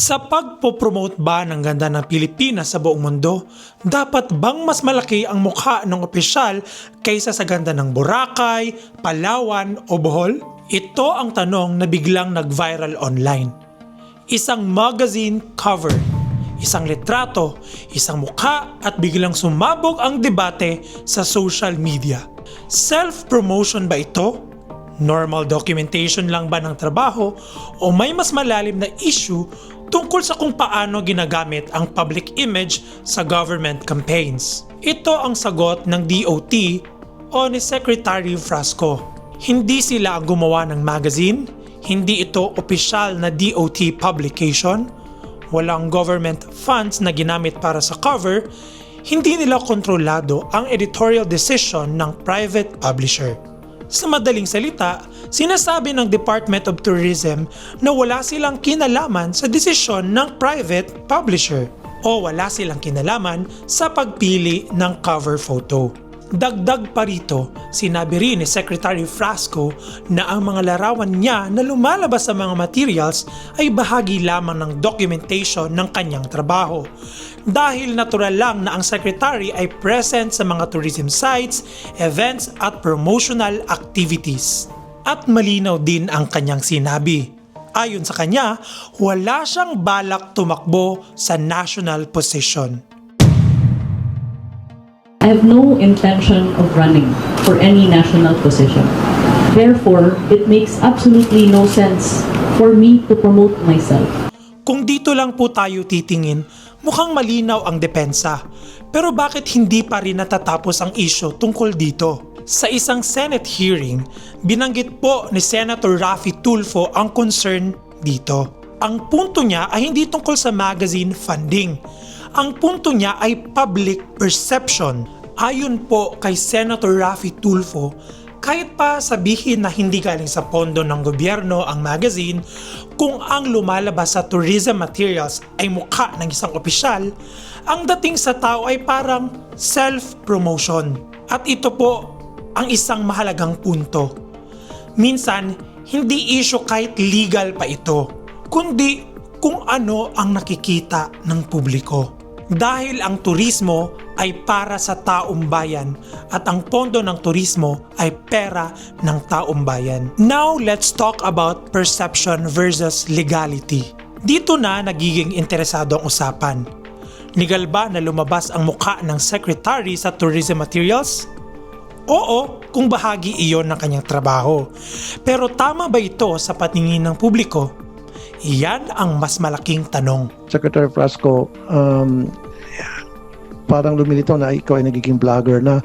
Sa pagpopromote ba ng ganda ng Pilipinas sa buong mundo, dapat bang mas malaki ang mukha ng opisyal kaysa sa ganda ng Boracay, Palawan o Bohol? Ito ang tanong na biglang nag-viral online. Isang magazine cover, isang litrato, isang mukha at biglang sumabog ang debate sa social media. Self-promotion ba ito? Normal documentation lang ba ng trabaho o may mas malalim na issue tungkol sa kung paano ginagamit ang public image sa government campaigns? Ito ang sagot ng DOT o ni Secretary Frasco. Hindi sila ang gumawa ng magazine, hindi ito opisyal na DOT publication, walang government funds na ginamit para sa cover, hindi nila kontrolado ang editorial decision ng private publisher. Sa madaling salita, sinasabi ng Department of Tourism na wala silang kinalaman sa desisyon ng private publisher o wala silang kinalaman sa pagpili ng cover photo. Dagdag pa rito, sinabi rin ni Secretary Frasco na ang mga larawan niya na lumalabas sa mga materials ay bahagi lamang ng documentation ng kanyang trabaho. Dahil natural lang na ang Secretary ay present sa mga tourism sites, events at promotional activities. At malinaw din ang kanyang sinabi. Ayon sa kanya, wala siyang balak tumakbo sa national position. I have no intention of running for any national position. Therefore, it makes absolutely no sense for me to promote myself. Kung dito lang po tayo titingin, mukhang malinaw ang depensa. Pero bakit hindi pa rin natatapos ang issue tungkol dito? Sa isang Senate hearing, binanggit po ni Senator Raffy Tulfo ang concern dito. Ang punto niya ay hindi tungkol sa magazine funding. Ang punto niya ay public perception. Ayon po kay Senator Raffy Tulfo, kahit pa sabihin na hindi galing sa pondo ng gobyerno ang magazine, kung ang lumalabas sa tourism materials ay mukha ng isang opisyal, ang dating sa tao ay parang self-promotion. At ito po ang isang mahalagang punto. Minsan, hindi issue kahit legal pa ito, kundi kung ano ang nakikita ng publiko. Dahil ang turismo ay para sa taong bayan at ang pondo ng turismo ay pera ng taong bayan. Now, let's talk about perception versus legality. Dito na nagiging interesado ang usapan. Legal ba na lumabas ang mukha ng secretary sa tourism materials? Oo, kung bahagi iyon ng kanyang trabaho. Pero tama ba ito sa patingin ng publiko? Iyan ang mas malaking tanong. Secretary Frasco, parang lumilitaw na ikaw ay nagiging vlogger na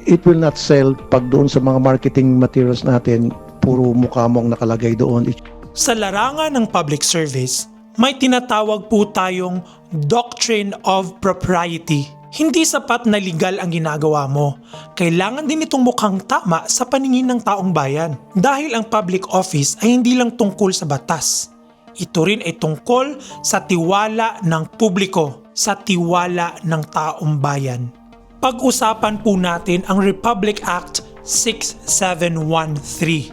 it will not sell pag doon sa mga marketing materials natin, puro mukha mong nakalagay doon. Sa larangan ng public service, may tinatawag po tayong doctrine of propriety. Hindi sapat na legal ang ginagawa mo. Kailangan din itong mukhang tama sa paningin ng taong bayan. Dahil ang public office ay hindi lang tungkol sa batas. Ito rin ay tungkol sa tiwala ng publiko, sa tiwala ng taong bayan. Pag-usapan po natin ang Republic Act 6713,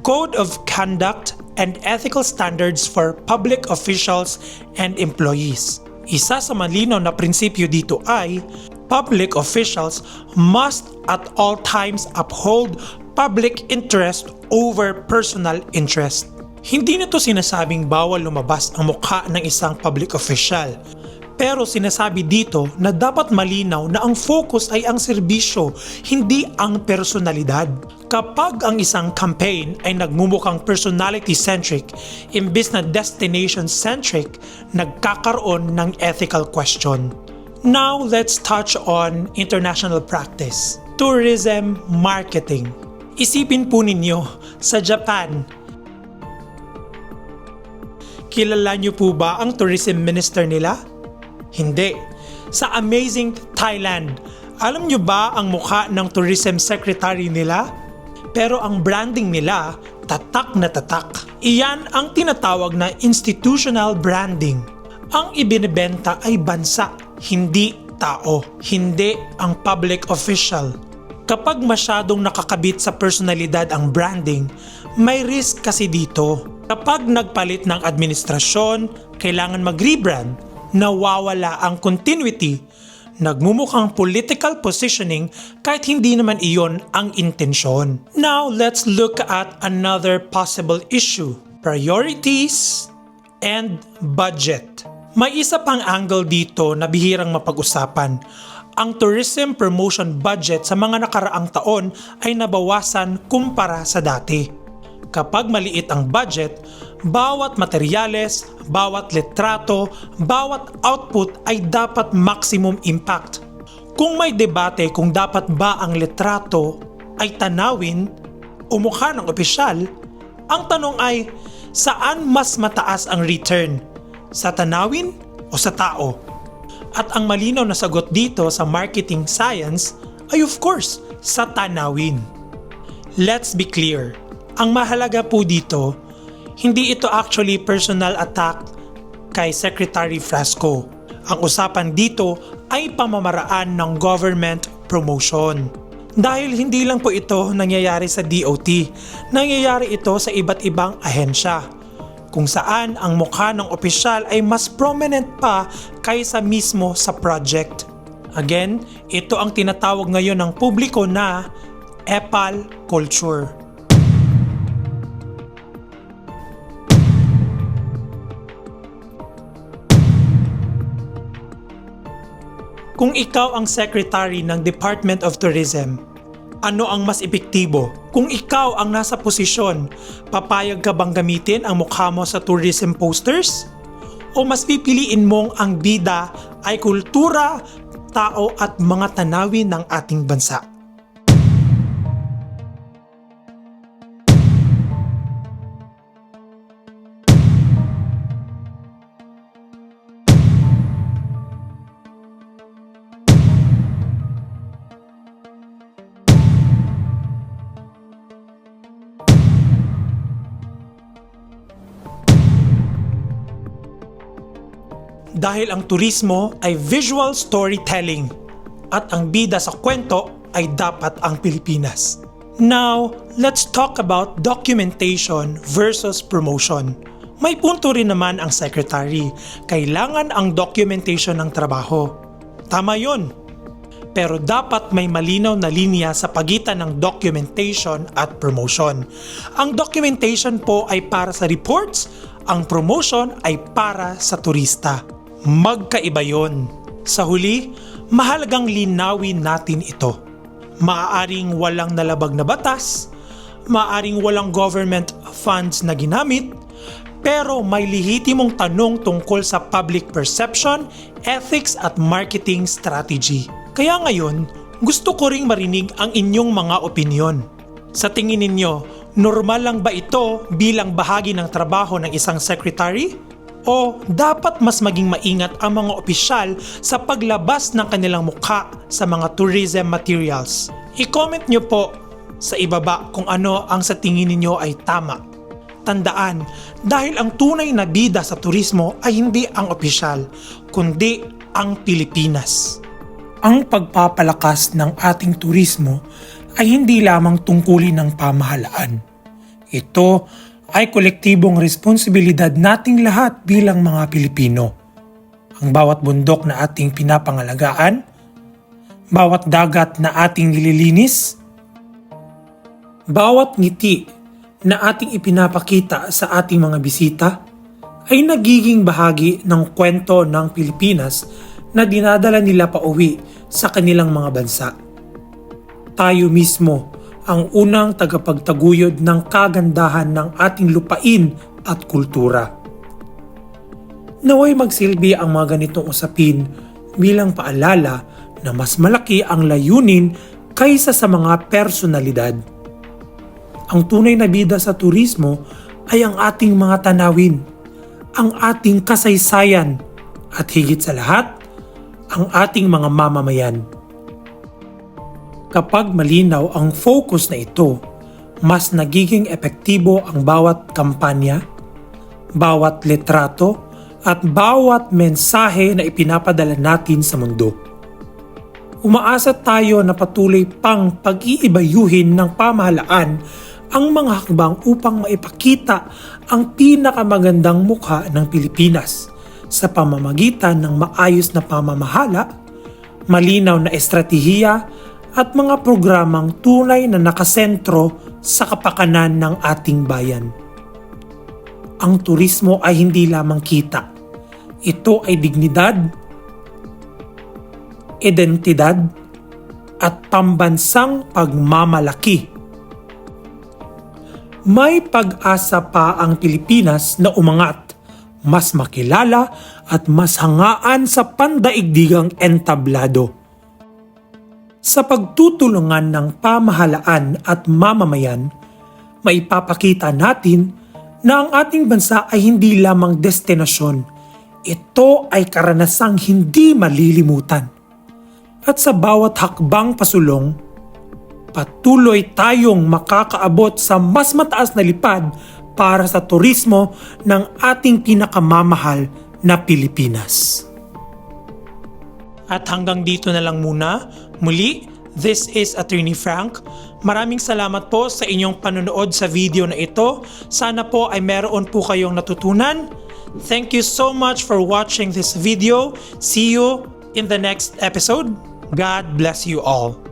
Code of Conduct and Ethical Standards for Public Officials and Employees. Isa sa malinaw na prinsipyo dito ay public officials must at all times uphold public interest over personal interest. Hindi nito sinasabing bawal lumabas ang mukha ng isang public official. Pero sinasabi dito na dapat malinaw na ang focus ay ang serbisyo, hindi ang personalidad. Kapag ang isang campaign ay nagmumukhang personality-centric imbis na destination-centric, nagkakaroon ng ethical question. Now, let's touch on international practice. Tourism marketing. Isipin po ninyo, sa Japan, kilala niyo po ba ang tourism minister nila? Hindi. Sa Amazing Thailand, alam niyo ba ang mukha ng tourism secretary nila? Pero ang branding nila, tatak na tatak. Iyan ang tinatawag na institutional branding. Ang ibinebenta ay bansa, hindi tao, hindi ang public official. Kapag masyadong nakakabit sa personalidad ang branding, may risk kasi dito. Kapag nagpalit ng administrasyon, kailangan mag-rebrand, nawawala ang continuity, nagmumukhang political positioning kahit hindi naman iyon ang intensyon. Now, let's look at another possible issue, priorities and budget. May isa pang angle dito na bihirang mapag-usapan. Ang tourism promotion budget sa mga nakaraang taon ay nabawasan kumpara sa dati. Kapag maliit ang budget, bawat materyales, bawat litrato, bawat output ay dapat maximum impact. Kung may debate kung dapat ba ang litrato ay tanawin o mukha ng opisyal, ang tanong ay saan mas mataas ang return? Sa tanawin o sa tao? At ang malinaw na sagot dito sa marketing science ay of course sa tanawin. Let's be clear. Ang mahalaga po dito, hindi ito actually personal attack kay Secretary Frasco. Ang usapan dito ay pamamaraan ng government promotion. Dahil hindi lang po ito nangyayari sa DOT, nangyayari ito sa iba't ibang ahensya, kung saan ang mukha ng opisyal ay mas prominent pa kaysa mismo sa project. Again, ito ang tinatawag ngayon ng publiko na epal culture. Kung ikaw ang secretary ng Department of Tourism, ano ang mas epektibo? Kung ikaw ang nasa posisyon, papayag ka bang gamitin ang mukha mo sa tourism posters? O mas pipiliin mong ang bida ay kultura, tao at mga tanawin ng ating bansa? Dahil ang turismo ay visual storytelling at ang bida sa kwento ay dapat ang Pilipinas. Now, let's talk about documentation versus promotion. May punto rin naman ang secretary. Kailangan ang documentation ng trabaho. Tama yun. Pero dapat may malinaw na linya sa pagitan ng documentation at promotion. Ang documentation po ay para sa reports, ang promotion ay para sa turista. Magkaiba yon. Sa huli, mahalagang linawin natin ito. Maaaring walang nalabag na batas, maaaring walang government funds na ginamit, pero may lehitimong tanong tungkol sa public perception, ethics at marketing strategy. Kaya ngayon, gusto ko ring marinig ang inyong mga opinyon. Sa tingin ninyo, normal lang ba ito bilang bahagi ng trabaho ng isang secretary? O dapat mas maging maingat ang mga opisyal sa paglabas ng kanilang mukha sa mga tourism materials? I-comment nyo po sa ibaba kung ano ang sa tingin ninyo ay tama. Tandaan, dahil ang tunay na bida sa turismo ay hindi ang opisyal, kundi ang Pilipinas. Ang pagpapalakas ng ating turismo ay hindi lamang tungkulin ng pamahalaan. Ito ay kolektibong responsibilidad nating lahat bilang mga Pilipino. Ang bawat bundok na ating pinapangalagaan, bawat dagat na ating nililinis, bawat ngiti na ating ipinapakita sa ating mga bisita ay nagiging bahagi ng kwento ng Pilipinas na dinadala nila pauwi sa kanilang mga bansa. Tayo mismo ang unang tagapagtaguyod ng kagandahan ng ating lupain at kultura. Naway magsilbi ang mga ganitong usapin bilang paalala na mas malaki ang layunin kaysa sa mga personalidad. Ang tunay na bida sa turismo ay ang ating mga tanawin, ang ating kasaysayan at higit sa lahat, ang ating mga mamamayan. Kapag malinaw ang focus na ito, mas nagiging epektibo ang bawat kampanya, bawat litrato, at bawat mensahe na ipinapadala natin sa mundo. Umaasa tayo na patuloy pang pag-iibayuhin ng pamahalaan ang mga hakbang upang maipakita ang pinakamagandang mukha ng Pilipinas sa pamamagitan ng maayos na pamamahala, malinaw na estratehiya at mga programang tunay na nakasentro sa kapakanan ng ating bayan. Ang turismo ay hindi lamang kita. Ito ay dignidad, identidad, at pambansang pagmamalaki. May pag-asa pa ang Pilipinas na umangat, mas makilala at mas hangaan sa pandaigdigang entablado. Sa pagtutulungan ng pamahalaan at mamamayan, maipapakita natin na ang ating bansa ay hindi lamang destinasyon. Ito ay karanasang hindi malilimutan. At sa bawat hakbang pasulong, patuloy tayong makakaabot sa mas mataas na lipad para sa turismo ng ating pinakamamahal na Pilipinas. At hanggang dito na lang muna. Muli, this is Attorney Frank. Maraming salamat po sa inyong panonood sa video na ito. Sana po ay meron po kayong natutunan. Thank you so much for watching this video. See you in the next episode. God bless you all.